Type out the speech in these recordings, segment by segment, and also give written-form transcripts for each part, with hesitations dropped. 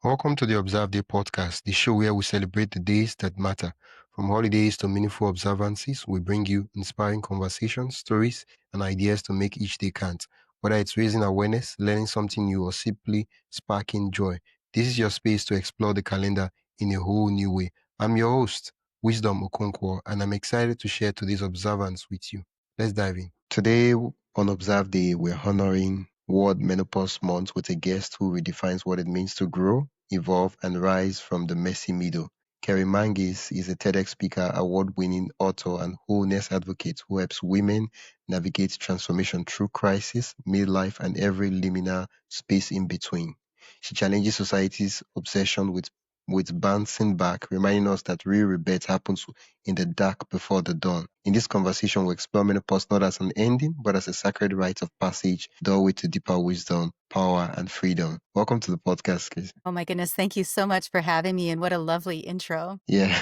Welcome to the Observe Day podcast, the show where we celebrate the days that matter. From holidays to meaningful observances, we bring you inspiring conversations, stories, and ideas to make each day count. Whether it's raising awareness, learning something new, or simply sparking joy, this is your space to explore the calendar in a whole new way. I'm your host, Wisdom Okonkwo, and I'm excited to share today's observance with you. Let's dive in. Today on Observe Day, we're honoring World Menopause Month with a guest who redefines what it means to grow, evolve, and rise from the messy middle. Keri Mangis is a TEDx speaker, award-winning author, and wholeness advocate who helps women navigate transformation through crisis, midlife, and every liminal space in between. She challenges society's obsession with bouncing back, reminding us that real rebirth happens in the dark before the dawn. In this conversation, we explore menopause not as an ending, but as a sacred rite of passage, doorway to deeper wisdom, power, and freedom. Welcome to the podcast, Chris. Oh my goodness, thank you so much for having me, and what a lovely intro. Yeah.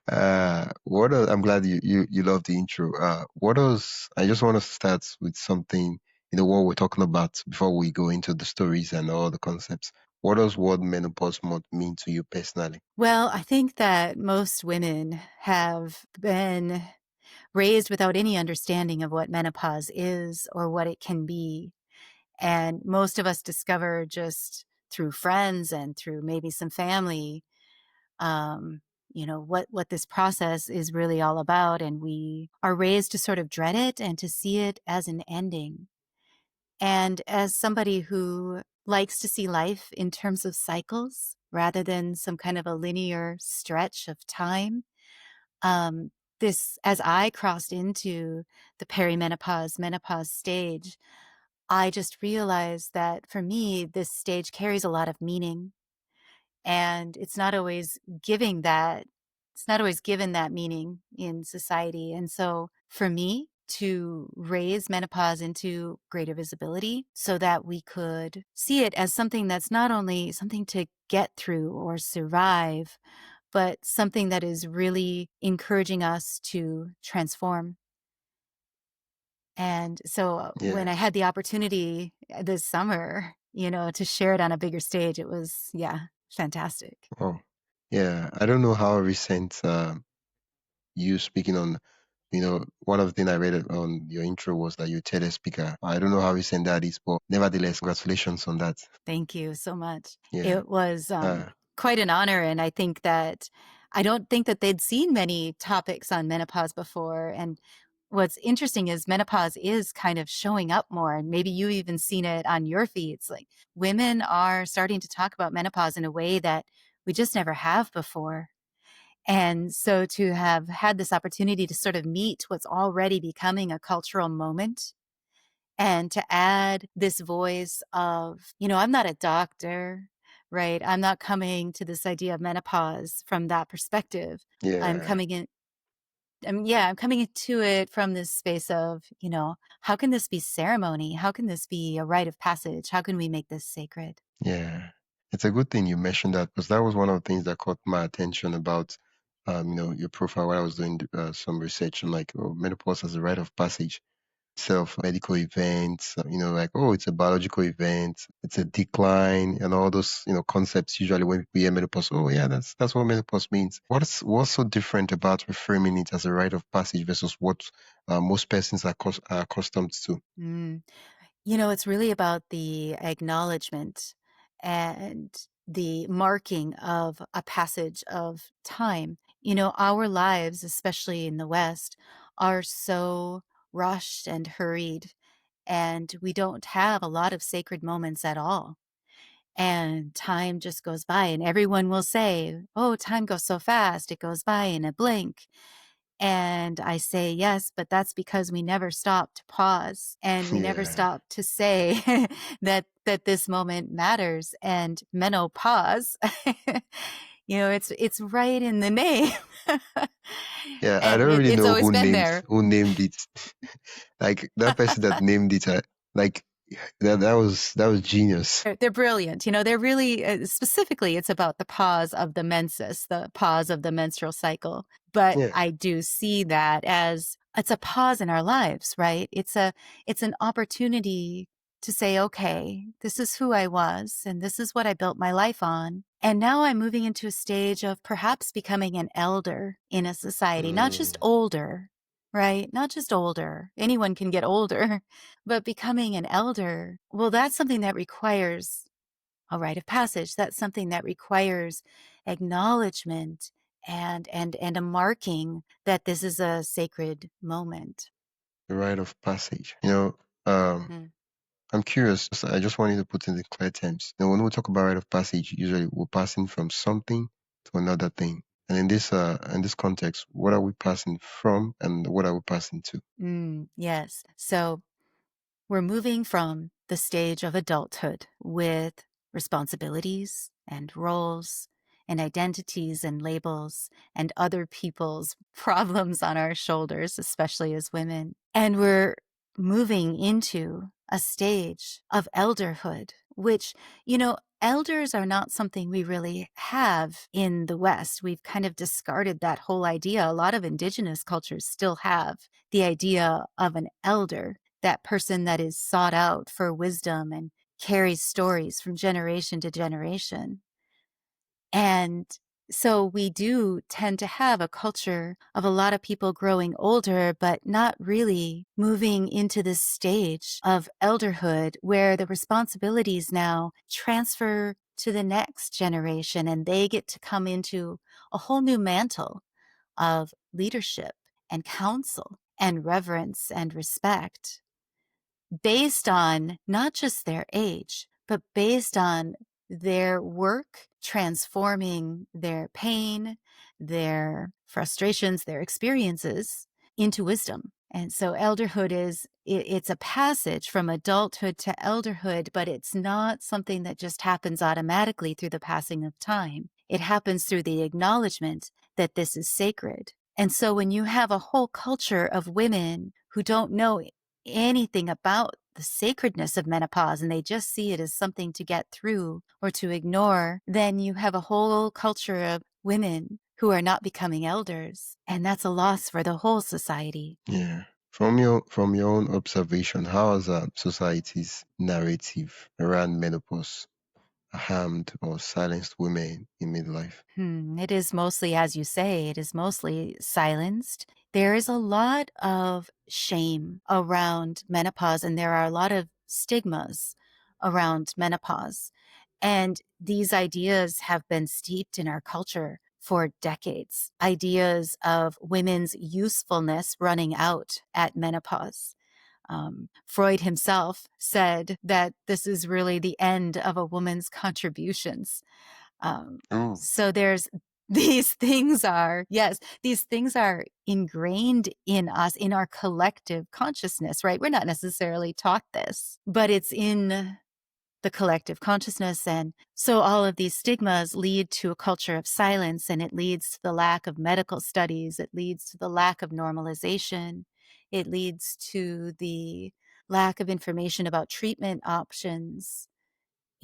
I'm glad you love the intro. I just want to start with something, what we're talking about before we go into the stories and all the concepts. What does World Menopause Month mean to you personally? Well, I think that most women have been raised without any understanding of what menopause is or what it can be. And most of us discover just through friends and through maybe some family, what this process is really all about. And we are raised to sort of dread it and to see it as an ending. And as somebody who likes to see life in terms of cycles rather than some kind of a linear stretch of time, as I crossed into the menopause stage, I just realized that for me, this stage carries a lot of meaning, and it's not always given that meaning in society. And so for me to raise menopause into greater visibility so that we could see it as something that's not only something to get through or survive, but something that is really encouraging us to transform. And so when I had the opportunity this summer, to share it on a bigger stage, it was, fantastic. Oh, yeah. I don't know how recent you speaking on, one of the things I read on your intro was that you're a TEDx speaker. I don't know how recent that is, but nevertheless, congratulations on that. Thank you so much. Yeah. It was quite an honor. And I don't think that they'd seen many topics on menopause before. And what's interesting is menopause is kind of showing up more. And maybe you even seen it on your feeds. Like women are starting to talk about menopause in a way that we just never have before. And so to have had this opportunity to sort of meet what's already becoming a cultural moment and to add this voice of, I'm not a doctor, right? I'm not coming to this idea of menopause from that perspective. Yeah. I'm coming into it from this space of, how can this be ceremony? How can this be a rite of passage? How can we make this sacred? Yeah. It's a good thing you mentioned that because that was one of the things that caught my attention about, your profile while I was doing some research on menopause as a rite of passage. Medical events, like, oh, it's a biological event, it's a decline, and all those, concepts. Usually when people hear menopause, oh yeah, that's what menopause means. What's so different about reframing it as a rite of passage versus what most persons are accustomed to? It's really about the acknowledgement and the marking of a passage of time. Our lives, especially in the West, are so rushed and hurried, and we don't have a lot of sacred moments at all. And time just goes by, and everyone will say, oh, time goes so fast, it goes by in a blink. And I say, yes, but that's because we never stop to pause, and we never stop to say that this moment matters. And menopause, it's right in the name. Yeah, I And don't really it's know always been there. who named it. Like that person that named it, like that was genius. They're brilliant. They're really, specifically, it's about the pause of the menses, the pause of the menstrual cycle. But Yeah. I do see that as it's a pause in our lives, right? It's an opportunity to say, okay, this is who I was and this is what I built my life on. And now I'm moving into a stage of perhaps becoming an elder in a society, not just Mm. older, right? Not just older. Anyone can get older, but becoming an elder, well, that's something that requires a rite of passage. That's something that requires acknowledgement and a marking that this is a sacred moment. The rite of passage. Um, Mm. I'm curious. I just wanted to put in the clear terms. When we talk about rite of passage, usually we're passing from something to another thing. And in this context, what are we passing from, and what are we passing to? Yes. So we're moving from the stage of adulthood with responsibilities and roles and identities and labels and other people's problems on our shoulders, especially as women. And we're moving into a stage of elderhood, which, elders are not something we really have in the West. We've kind of discarded that whole idea. A lot of indigenous cultures still have the idea of an elder, that person that is sought out for wisdom and carries stories from generation to generation. And so we do tend to have a culture of a lot of people growing older, but not really moving into this stage of elderhood where the responsibilities now transfer to the next generation and they get to come into a whole new mantle of leadership and counsel and reverence and respect based on not just their age, but based on their work transforming their pain, their frustrations, their experiences into wisdom. And so elderhood it's a passage from adulthood to elderhood, but it's not something that just happens automatically through the passing of time. It happens through the acknowledgement that this is sacred. And so when you have a whole culture of women who don't know anything about the sacredness of menopause and they just see it as something to get through or to ignore, then you have a whole culture of women who are not becoming elders. And that's a loss for the whole society. Yeah. From your own observation, how has society's narrative around menopause harmed or silenced women in midlife? It is mostly, as you say, it is mostly silenced. There is a lot of shame around menopause, and there are a lot of stigmas around menopause. And these ideas have been steeped in our culture for decades. Ideas of women's usefulness running out at menopause. Freud himself said that this is really the end of a woman's contributions. Um, Oh, so there's these things are ingrained in us, in our collective consciousness, right? We're not necessarily taught this, but it's in the collective consciousness. And so all of these stigmas lead to a culture of silence, and it leads to the lack of medical studies. It leads to the lack of normalization. It leads to the lack of information about treatment options.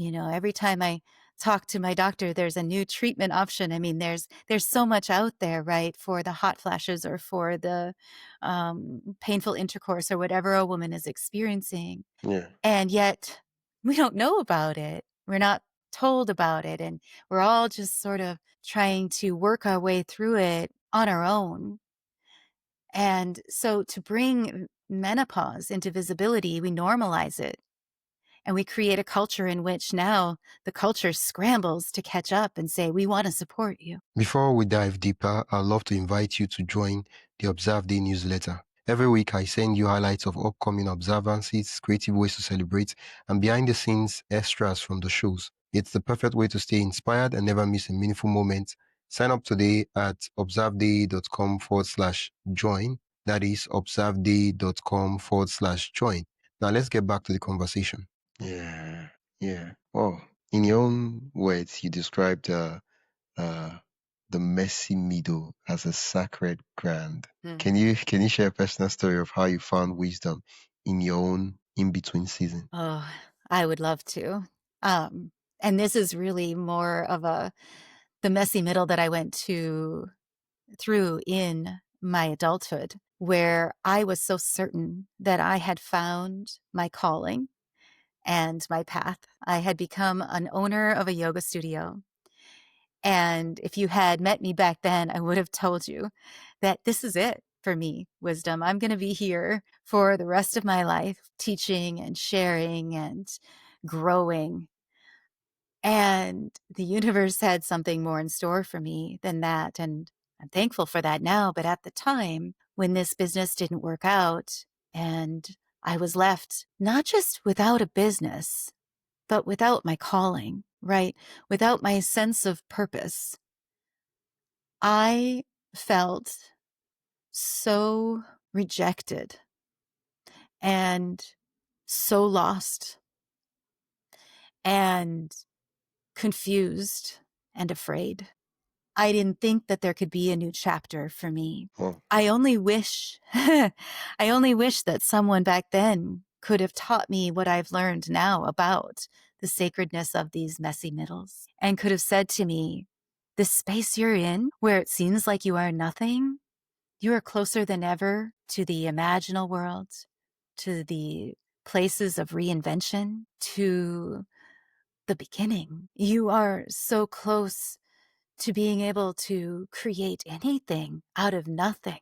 Every time I talk to my doctor, there's a new treatment option. I mean, there's so much out there, right, for the hot flashes or for the painful intercourse or whatever a woman is experiencing. yeah. And yet we don't know about it. We're not told about it. And we're all just sort of trying to work our way through it on our own. And so to bring menopause into visibility, we normalize it. And we create a culture in which now the culture scrambles to catch up and say, we want to support you. Before we dive deeper, I'd love to invite you to join the Observe Day newsletter. Every week, I send you highlights of upcoming observances, creative ways to celebrate, and behind the scenes extras from the shows. It's the perfect way to stay inspired and never miss a meaningful moment. Sign up today at observeday.com/join. That is observeday.com/join. Now, let's get back to the conversation. Yeah, yeah. Oh, in your own words, you described uh, the messy middle as a sacred ground. Can you share a personal story of how you found wisdom in your own in between season? Oh, I would love to. And this is really more of the messy middle that I went through in my adulthood, where I was so certain that I had found my calling and my path. I had become an owner of a yoga studio. And if you had met me back then, I would have told you that this is it for me, wisdom. I'm going to be here for the rest of my life, teaching and sharing and growing. And the universe had something more in store for me than that. And I'm thankful for that now. But at the time, when this business didn't work out and I was left not just without a business, but without my calling, right? Without my sense of purpose, I felt so rejected and so lost and confused and afraid. I didn't think that there could be a new chapter for me. Wow. I only wish, I only wish that someone back then could have taught me what I've learned now about the sacredness of these messy middles and could have said to me, the space you're in where it seems like you are nothing, you are closer than ever to the imaginal world, to the places of reinvention, to the beginning. You are so close to being able to create anything out of nothing.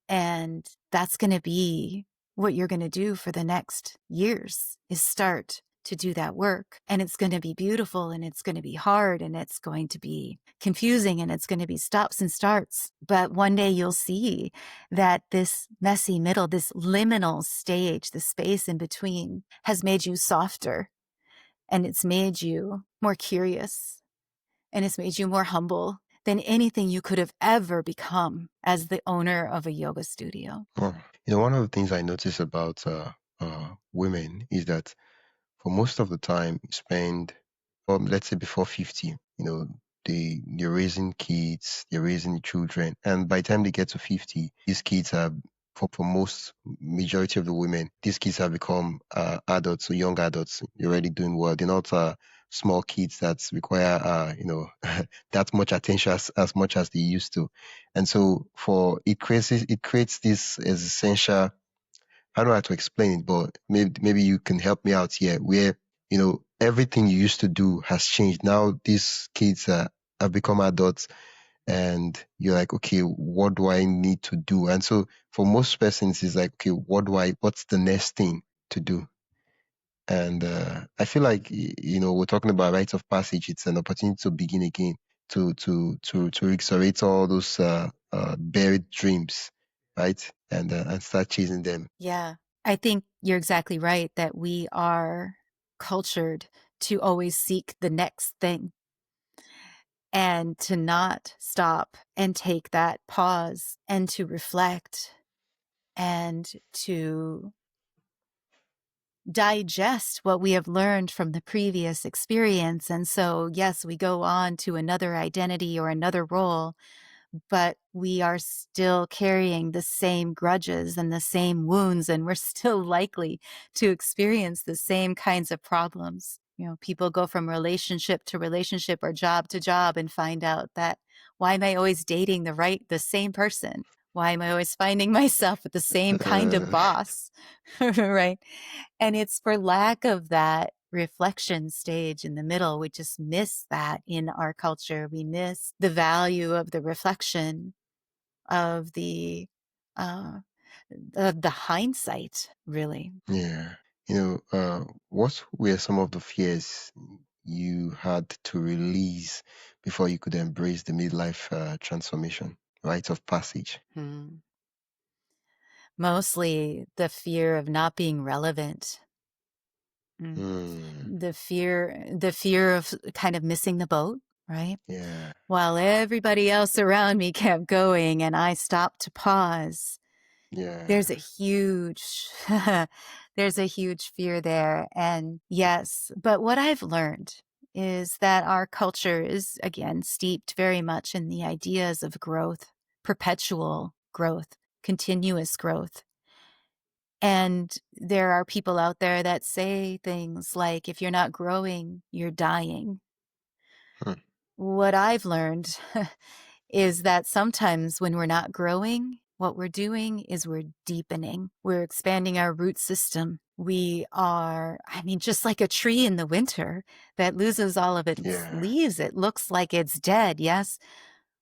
And that's going to be what you're going to do for the next years is start to do that work. And it's going to be beautiful and it's going to be hard and it's going to be confusing and it's going to be stops and starts. But one day you'll see that this messy middle, this liminal stage, the space in between has made you softer and it's made you more curious and it's made you more humble than anything you could have ever become as the owner of a yoga studio. Wow. One of the things I notice about women is that for most of the time you spend, let's say before 50, they're raising kids, they're raising children, and by the time they get to 50, these kids are, for most majority of the women, these kids have become adults, so young adults. They're already doing well. They're not small kids that require that much attention as much as they used to. And so for it creates this essential, I don't know how to explain it, but maybe you can help me out here. Where everything you used to do has changed. Now these kids have become adults, and you're like, okay, what do I need to do? And so for most persons, it's like, okay, what's the next thing to do? And I feel like we're talking about rites of passage. It's an opportunity to begin again, to resurrect all those buried dreams, right? And start chasing them. Yeah, I think you're exactly right that we are cultured to always seek the next thing and to not stop and take that pause and to reflect and to digest what we have learned from the previous experience. And so, yes, we go on to another identity or another role, but we are still carrying the same grudges and the same wounds, and we're still likely to experience the same kinds of problems. People go from relationship to relationship or job to job and find out that, why am I always dating the same person? Why am I always finding myself with the same kind of boss? Right? And it's for lack of that reflection stage in the middle. We just miss that in our culture. We miss the value of the reflection, of uh, the hindsight, really. Yeah. What were some of the fears you had to release before you could embrace the midlife transformation, rite of passage? Hmm. Mostly the fear of not being relevant. Mm. Hmm. The fear of kind of missing the boat, right? Yeah. While everybody else around me kept going and I stopped to pause. There's a Yeah. huge there's a huge fear there. And yes, but what I've learned is that our culture is, again, steeped very much in the ideas of growth, perpetual growth, continuous growth. And there are people out there that say things like, if you're not growing, you're dying. Hmm. What I've learned is that sometimes when we're not growing, what we're doing is we're deepening. We're expanding our root system. We are, I mean, just like a tree in the winter that loses all of its Yeah. leaves. It looks like it's dead, yes,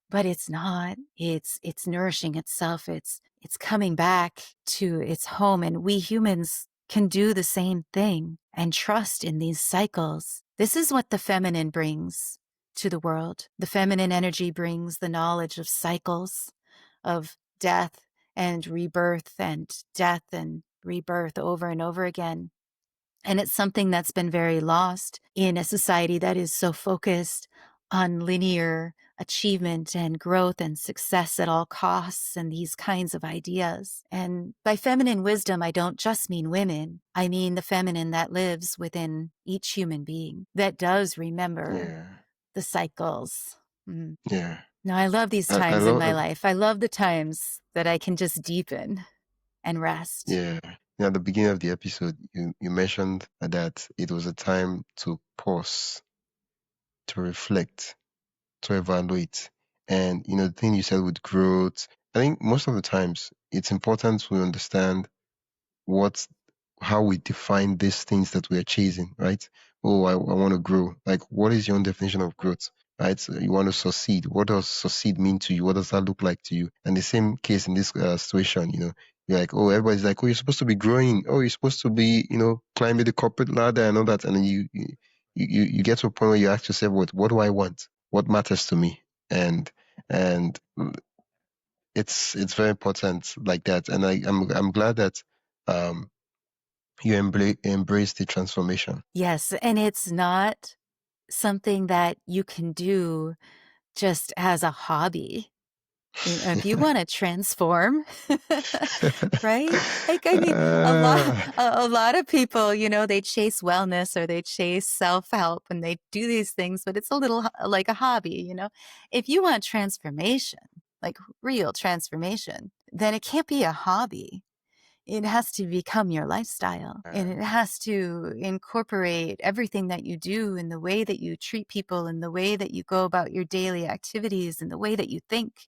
but it's not. It's nourishing itself. It's coming back to its home, and we humans can do the same thing and trust in these cycles. This is what the feminine brings to the world. The feminine energy brings the knowledge of cycles, of death and rebirth, and death and rebirth over and over again. And it's something that's been very lost in a society that is so focused on linear achievement and growth and success at all costs and these kinds of ideas. And by feminine wisdom, I don't just mean women. I mean the feminine that lives within each human being that does remember Yeah. the cycles. Mm. Yeah. Now, I love these I times in love my life. I love the times that I can just deepen and rest. yeah. At the beginning of the episode, you mentioned that it was a time to pause, to reflect, to evaluate. And the thing you said with growth, I think most of the times it's important we understand what how we define these things that we're chasing, right? Oh, I want to grow. Like, what is your own definition of growth? Right? So you want to succeed. What does succeed mean to you? What does that look like to you? And the same case in this situation, you're like, oh, everybody's like, oh, you're supposed to be growing. Oh, you're supposed to be, climbing the corporate ladder and all that. And then you get to a point where you ask yourself, what do I want? What matters to me? And it's very important like that. And I'm glad that um you embrace the transformation. Yes, and it's not something that you can do just as a hobby. If you wanna transform, right? Like, I mean, Ah, a lot of people, they chase wellness or they chase self-help and they do these things, but it's a little like a hobby. If you want transformation, like real transformation, then it can't be a hobby. It has to become your lifestyle, and it has to incorporate everything that you do in the way that you treat people, in the way that you go about your daily activities, in the way that you think.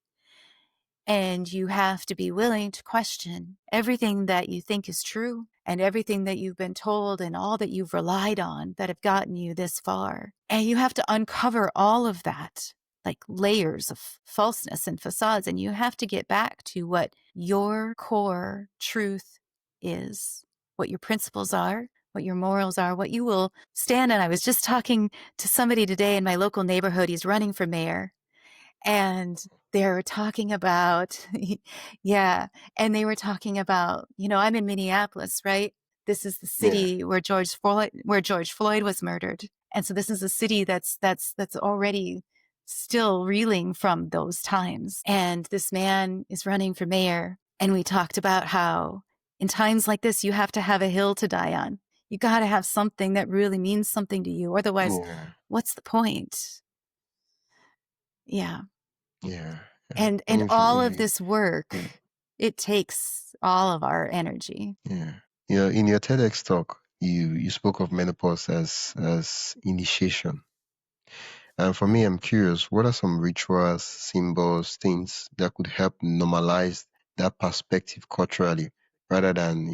And you have to be willing to question everything that you think is true and everything that you've been told and all that you've relied on that have gotten you this far. And you have to uncover all of that, like layers of falseness and facades. And you have to get back to what your core truth is, what your principles are, what your morals are, what you will stand on. I was just talking to somebody today in my local neighborhood. He's running for mayor. And they're talking about yeah, and they were talking about, I'm in Minneapolis, right? This is the yeah. city where George Floyd was murdered. And so this is a city that's already still reeling from those times. And this man is running for mayor, and we talked about how in times like this you have to have a hill to die on. You got to have something that really means something to you. Otherwise, Yeah. what's the point? Yeah. Yeah. Yeah. And And if all of we this work, yeah, it takes all of our energy. yeah. In your TEDx talk, you spoke of menopause as initiation. And for me, I'm curious, what are some rituals, symbols, things that could help normalize that perspective culturally, rather than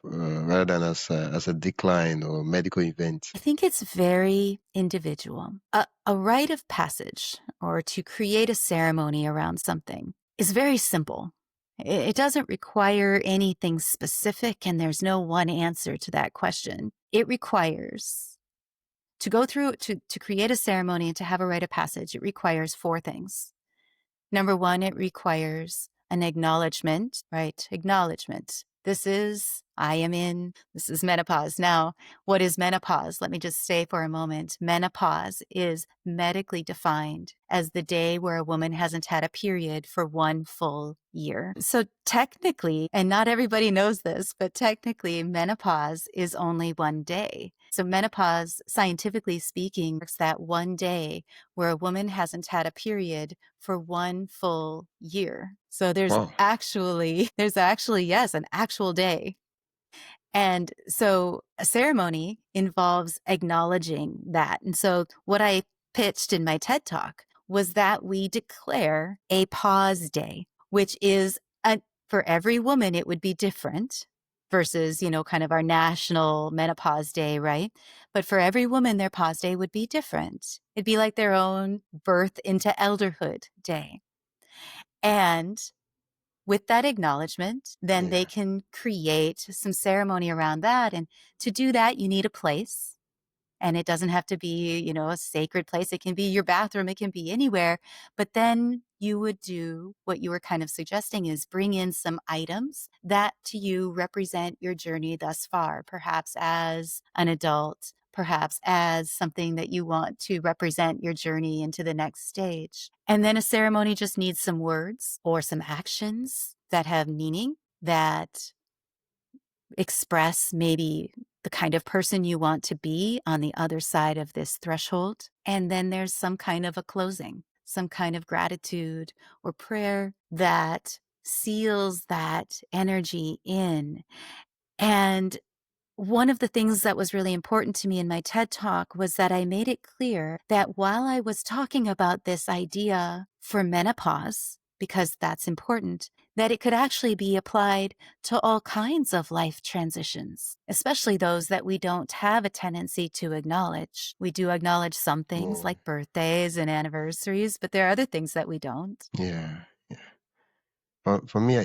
rather than as a decline or medical event? I think it's very individual. A rite of passage or to create a ceremony around something is very simple. It doesn't require anything specific, and there's no one answer to that question. It requires to go through to create a ceremony and to have a rite of passage, it requires four things. Number one, it requires an acknowledgement, right? Acknowledgement. This is menopause. Now, what is menopause? Let me just say for a moment. Menopause is medically defined as the day where a woman hasn't had a period for one full year. So technically, and not everybody knows this, but technically menopause is only one day. So menopause, scientifically speaking, is that one day where a woman hasn't had a period for one full year. So Wow. there's actually, yes, an actual day. And so a ceremony involves acknowledging that. And so what I pitched in my TED Talk was that we declare a pause day, which is for every woman, it would be different. versus, kind of our national menopause day, right? But for every woman, their pause day would be different. It'd be like their own birth into elderhood day. And with that acknowledgement, then they Yeah. can create some ceremony around that. And to do that, you need a place. And it doesn't have to be, a sacred place. It can be your bathroom. It can be anywhere. But then you would do what you were kind of suggesting is bring in some items that to you represent your journey thus far, perhaps as an adult, perhaps as something that you want to represent your journey into the next stage. And then a ceremony just needs some words or some actions that have meaning, that express maybe the kind of person you want to be on the other side of this threshold. And then there's some kind of a closing, some kind of gratitude or prayer that seals that energy in. And one of the things that was really important to me in my TED Talk was that I made it clear that while I was talking about this idea for menopause, because that's important, that it could actually be applied to all kinds of life transitions, especially those that we don't have a tendency to acknowledge. We do acknowledge some things Yeah. like birthdays and anniversaries, but there are other things that we don't. Yeah. Yeah. For me,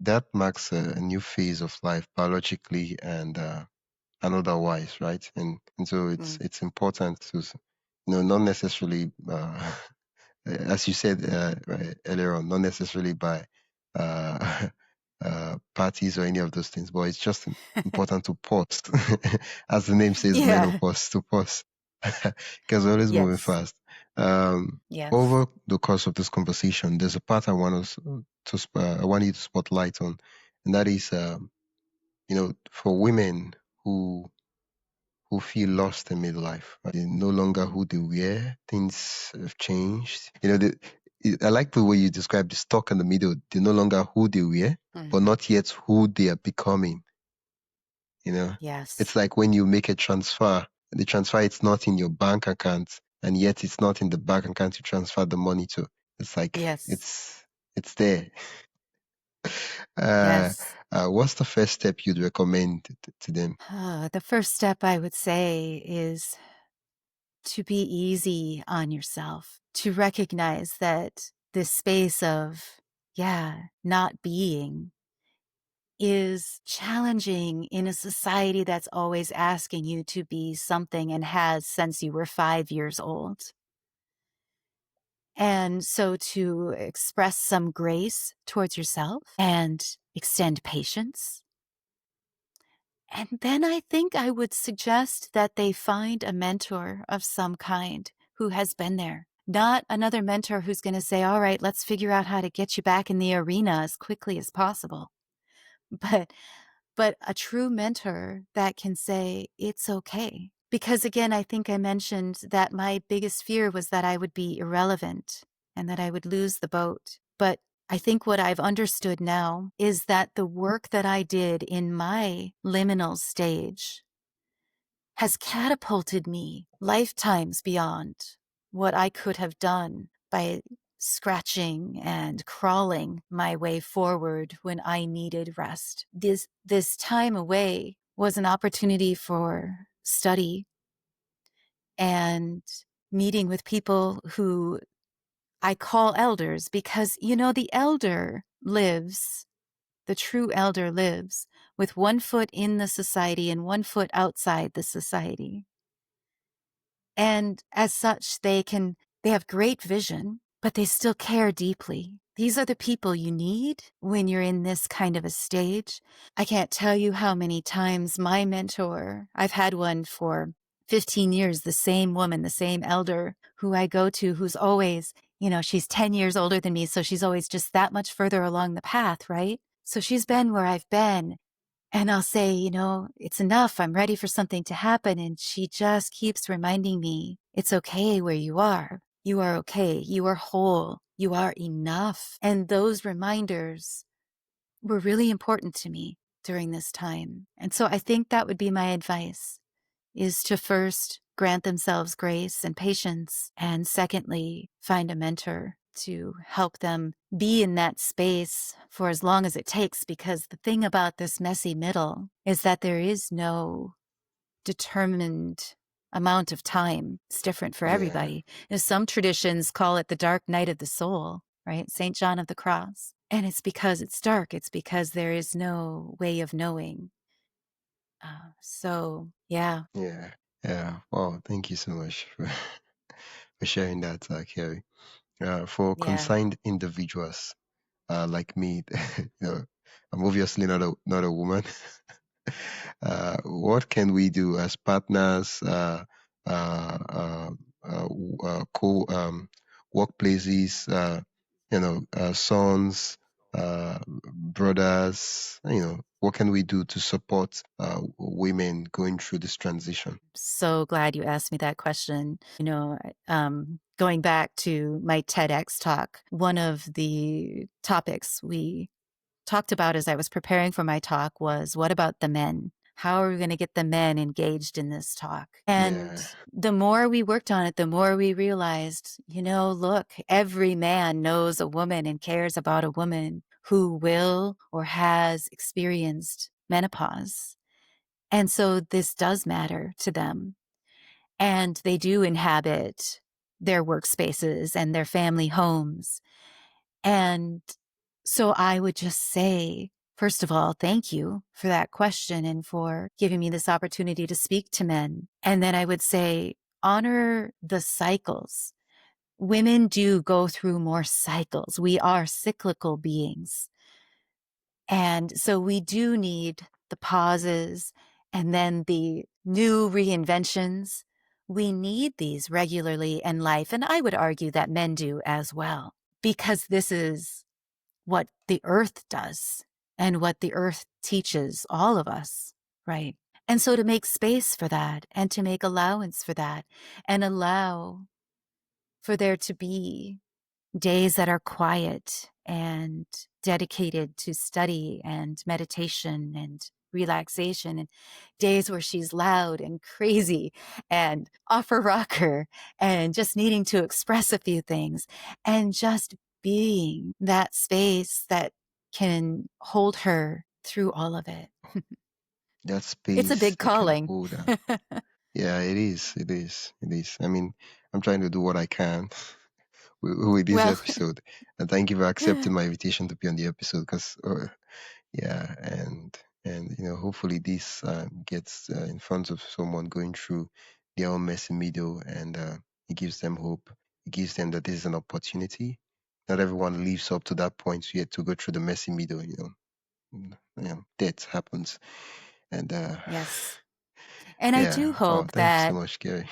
that marks a new phase of life biologically and otherwise, right? And so Mm. it's important to, not necessarily, as you said right, earlier on, not necessarily by parties or any of those things, but it's just important to pause, as the name says, Yeah. menopause, to pause, because we're always moving Yes. fast. Um, Yes. Over the course of this conversation, there's a part I want us I want you to spotlight on, and that is, for women who feel lost in midlife. They're no longer who they were. Things have changed. I like the way you describe the stuck in the middle. They're no longer who they were, but Mhm. not yet who they are becoming. Yes. It's like when you make a transfer, the transfer it's not in your bank account, and yet it's not in the bank account you transfer the money to. It's like Yes. it's there. Uh, Yes. what's the first step you'd recommend to them? The first step I would say is to be easy on yourself, to recognize that this space of, not being is challenging in a society that's always asking you to be something and has since you were 5 years old. And so to express some grace towards yourself and extend patience. And then I think I would suggest that they find a mentor of some kind who has been there. Not another mentor who's going to say, all right, let's figure out how to get you back in the arena as quickly as possible. But a true mentor that can say, it's okay. Because again, I think I mentioned that my biggest fear was that I would be irrelevant and that I would lose the boat. But I think what I've understood now is that the work that I did in my liminal stage has catapulted me lifetimes beyond what I could have done by scratching and crawling my way forward when I needed rest. This time away was an opportunity for study and meeting with people who I call elders because, the true elder lives with one foot in the society and one foot outside the society. And as such, they have great vision, but they still care deeply. These are the people you need when you're in this kind of a stage. I can't tell you how many times my mentor, I've had one for 15 years, the same woman, the same elder who I go to, who's always, she's 10 years older than me. So she's always just that much further along the path, right? So she's been where I've been. And I'll say, it's enough. I'm ready for something to happen. And she just keeps reminding me, it's okay where you are. You are okay. You are whole. You are enough. And those reminders were really important to me during this time. And so I think that would be my advice, is to first grant themselves grace and patience. And secondly, find a mentor to help them be in that space for as long as it takes, because the thing about this messy middle is that there is no determined amount of time. It's different for Yeah. everybody. Some traditions call it the dark night of the soul, right? St. John of the Cross. And it's because it's dark. It's because there is no way of knowing. So, yeah. Yeah. Yeah. Wow. Thank you so much for, for sharing that, Kerry. For Yeah. consigned individuals like me, I'm obviously not a woman. What can we do as partners, uh, uh, co workplaces, sons, brothers? What can we do to support women going through this transition? So glad you asked me that question. Going back to my TEDx talk, one of the topics we talked about as I was preparing for my talk was, what about the men? How are we going to get the men engaged in this talk? And Yeah, the more we worked on it, the more we realized, look, every man knows a woman and cares about a woman who will or has experienced menopause. And so this does matter to them. And they do inhabit their workspaces and their family homes. And so I would just say, first of all, thank you for that question and for giving me this opportunity to speak to men. And then I would say, honor the cycles. Women do go through more cycles. We are cyclical beings. And so we do need the pauses and then the new reinventions. We need these regularly in life. And I would argue that men do as well, because this is what the earth does and what the earth teaches all of us, right? And so to make space for that and to make allowance for that and allow for there to be days that are quiet and dedicated to study and meditation and relaxation, and days where she's loud and crazy and off her rocker and just needing to express a few things, and just being that space that can hold her through all of it. that It's a space big that can calling. hold her. Yeah, it is. It is. It is. I mean, I'm trying to do what I can with this Well, episode, and thank you for accepting my invitation to be on the episode. Because, yeah, and hopefully this gets in front of someone going through their own messy middle, and it gives them hope. It gives them that this is an opportunity. Not everyone lives up to that point yet to go through the messy middle. Death happens, and yes. And I do yeah. Oh, hope thank you so that much, Gary.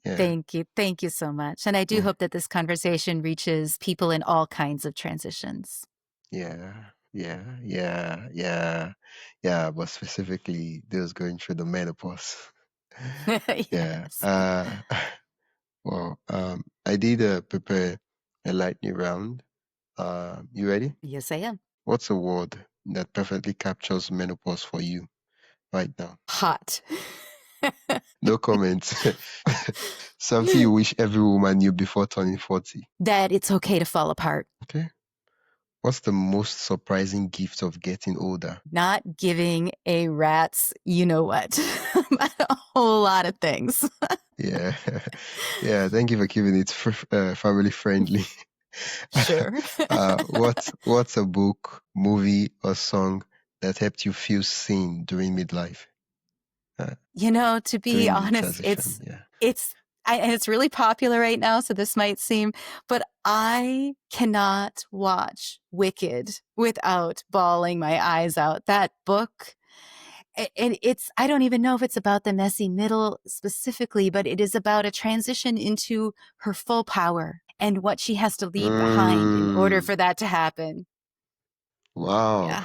Yeah. Thank you. Thank you so much. And I do Yeah. hope that this conversation reaches people in all kinds of transitions. Yeah, yeah, yeah, yeah, yeah, but specifically those going through the menopause. Yeah. Yes. Well, I did prepare a lightning round. You ready? Yes, I am. What's a word that perfectly captures menopause for you right now? Hot. No comments. Something you wish every woman knew before turning 40. That it's okay to fall apart. Okay. What's the most surprising gift of getting older? Not giving a rat's you know what. A whole lot of things. Yeah. Yeah. Thank you for keeping it family friendly. Sure. What's a book, movie, or song that helped you feel seen during midlife, To be during the honest, transition? Yeah. and it's really popular right now, so this might seem, but I cannot watch Wicked without bawling my eyes out. That book, and I don't even know if it's about the messy middle specifically, but it is about a transition into her full power and what she has to leave behind in order Mm, for that to happen. wow. Yeah,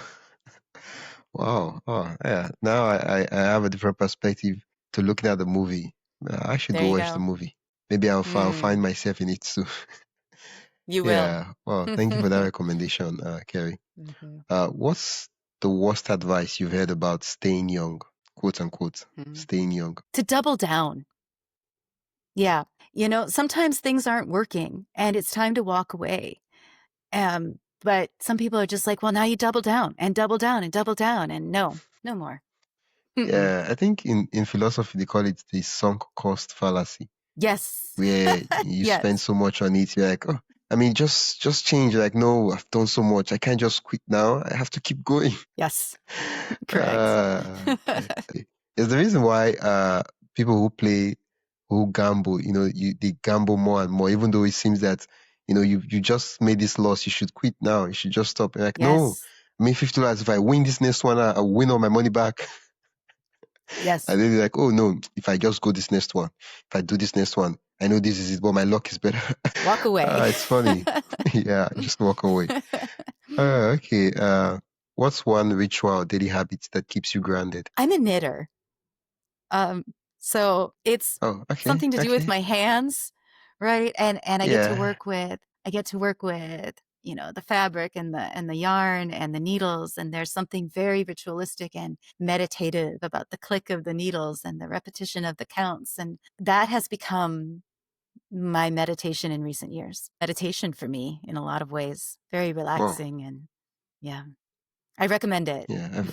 Wow. Oh, yeah. Now I have a different perspective to looking at the movie. I should there go you watch the go. movie. Maybe I'll find Mm, myself in it too. you will. Yeah. Well, thank you for that recommendation, Kerry. Mhm. What's the worst advice you've heard about staying young, quote unquote, Mhm. staying young? To double down. Yeah. Sometimes things aren't working and it's time to walk away. But some people are just like, well, now you double down and double down and double down and no more. Mm-mm. Yeah, I think in philosophy they call it the sunk cost fallacy, Yes. where you spend Yes. so much on it, you're like, oh, I mean, just change. You're like, no, I've done so much. I can't just quit now. I have to keep going. Yes. Correct. Yeah. It's the reason why people who gamble, they gamble more and more, even though it seems that, you just made this loss, you should quit now. You should just stop. You're like, no, Yes. I mean, $50. If I win this next one, I'll win all my money back. Yes. And then you're like, oh no, if I just go this next one, if I do this next one, I know this is it, but my luck is better. Walk away. It's funny. Yeah, just walk away. Okay. What's one ritual or daily habit that keeps you grounded? I'm a knitter. Um, so it's Oh, okay, something to do with okay. my hands, right? And Yeah. I get to work with, the fabric and the yarn and the needles. And there's something very ritualistic and meditative about the click of the needles and the repetition of the counts. And that has become my meditation in recent years. Meditation for me in a lot of ways, very Well, relaxing. And yeah, I recommend it. yeah.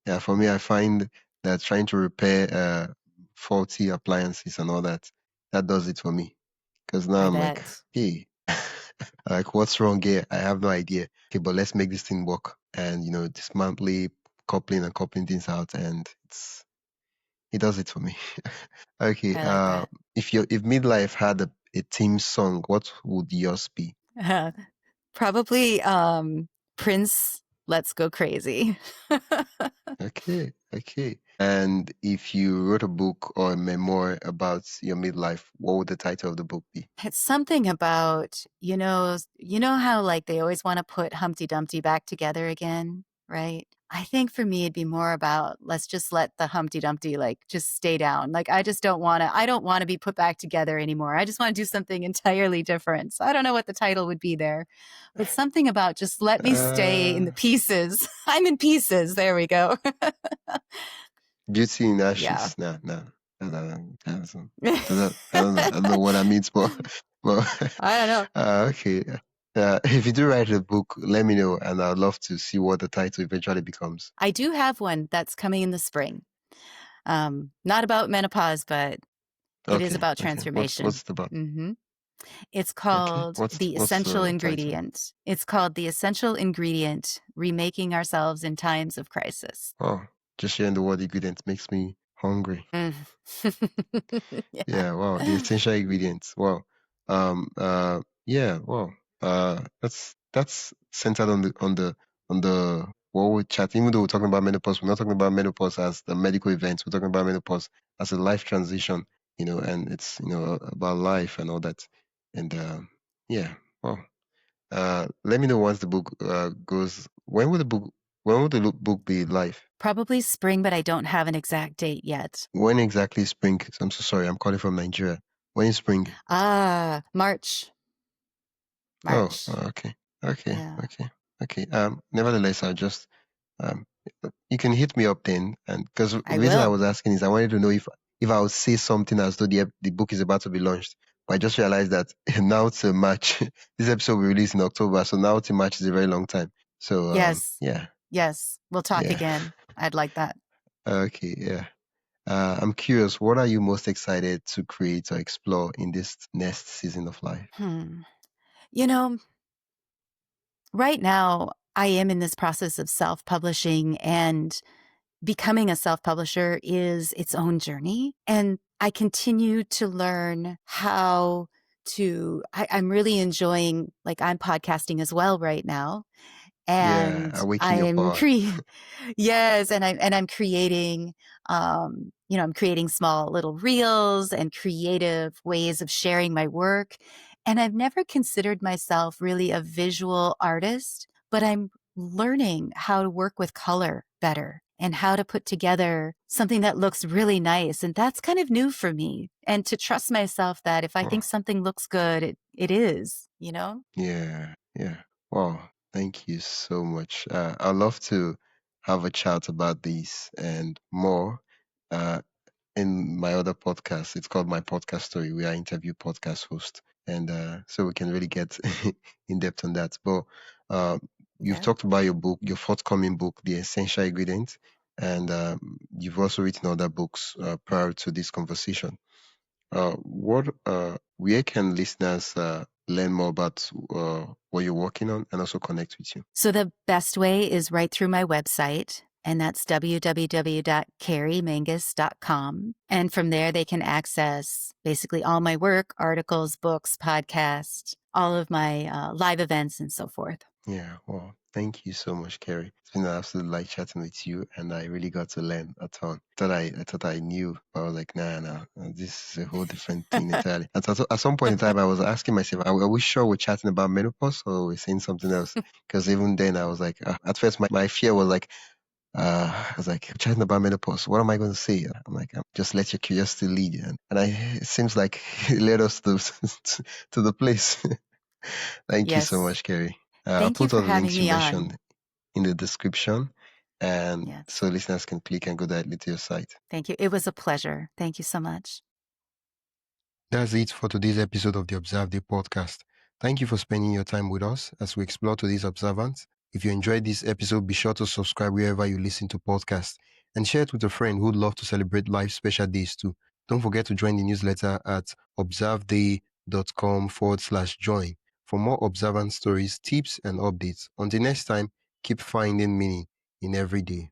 Yeah, for me, I find that trying to repair faulty appliances and all that, that does it for me. Because now I I'm like, bet. hey, like, what's wrong here? I have no idea. Okay, but let's make this thing work. And, dismantling, coupling things out, and it does it for me. Okay, I like that. if Midlife had a theme song, what would yours be? Probably Prince, Let's Go Crazy. Okay, okay. And if you wrote a book or a memoir about your midlife, what would the title of the book be? It's something about, how like they always want to put Humpty Dumpty back together again, right? I think for me it'd be more about let's just let the Humpty Dumpty like just stay down. Like I don't want to be put back together anymore. I just want to do something entirely different. So I don't know what the title would be there. But something about just let me stay in Uh, the pieces. I'm in pieces. There we go. Beauty in Yeah. Ashes. Nah, nah. I don't know. I don't know what that means, but but I don't know. okay. If you do write a book, let me know, and I'd love to see what the title eventually becomes. I do have one that's coming in the spring. Not about menopause, but it is Okay, about okay. transformation. What's it about? hmm It's Okay, called The what's Essential the title? Ingredient. It's called The Essential Ingredient Remaking Ourselves in Times of Crisis. Oh, just hearing the word ingredient makes me hungry. Mm. Yeah. Yeah, wow, the essential ingredients. Wow. Yeah, wow. That's centered on the what we're chatting. Even though we're talking about menopause, we're not talking about menopause as the medical event. We're talking about menopause as a life transition, and it's about life and all that. And yeah, wow. Let me know once the book goes. When will the book be live? Probably spring, but I don't have an exact date yet. When exactly is spring? I'm so sorry. I'm calling from Nigeria. When is spring? March. Oh, March. okay, okay, Yeah. okay, okay. Nevertheless, I'll just um, you can hit me up then, and because the I reason I will. was asking is I wanted to know if I would say something as though the book is about to be launched, but I just realized that now to March, this episode will release in October, so now to March is a very long time. So Yes. yeah, Yes. We'll talk yeah, again. I'd like that. okay, yeah. I'm curious, what are you most excited to create or explore in this next season of life? Hmm. You know, right now, I am in this process of self publishing, and becoming a self publisher is its own journey. And I continue to learn how I'm really enjoying, like, I'm podcasting as well right now. Yeah, And awaken your I'm power. cre yes, and I'm creating, I'm creating small little reels and creative ways of sharing my work. And I've never considered myself really a visual artist, but I'm learning how to work with color better and how to put together something that looks really nice. And that's kind of new for me. And to trust myself that if I Oh, think something looks good, it is, yeah, yeah. Wow, thank you so much. I'd love to have a chat about these and more. Uh, in my other podcast. It's called My Podcast Story. We are interview podcast host, and so we can really get in depth on that. But uh, you've Yeah. talked about your book, your forthcoming book, The Essential Ingredient, and you've also written other books prior to this conversation. Where can listeners learn more about what you're working on and also connect with you? So the best way is right through my website, and that's www.kerimangis.com. And from there, they can access basically all my work, articles, books, podcasts, all of my live events, and so forth. Yeah, well, thank you so much, Keri. It's been an absolute light chatting with you, and I really got to learn a ton. I thought I knew, but I was like, nah, this is a whole different thing entirely. And so at some point in time, I was asking myself, are we sure we're chatting about menopause or we're saying something else? Because even then, I was like, at first, my fear was like, I was like, chatting about menopause. What am I going to say? I'm like, just let your curiosity lead you. It seems like it led us to to the place. Thank you so Yes. much, Kerry. I'll Thank you put for all the having links you me on. mentioned in the description, and Yes. so listeners can click and go directly to your site. Thank you. It was a pleasure. Thank you so much. That's it for today's episode of the Observe Day podcast. Thank you for spending your time with us as we explore today's observance. If you enjoyed this episode, be sure to subscribe wherever you listen to podcasts and share it with a friend who'd love to celebrate life special days too. Don't forget to join the newsletter at observeday.com/join for more observance stories, tips, and updates. Until next time, keep finding meaning in every day.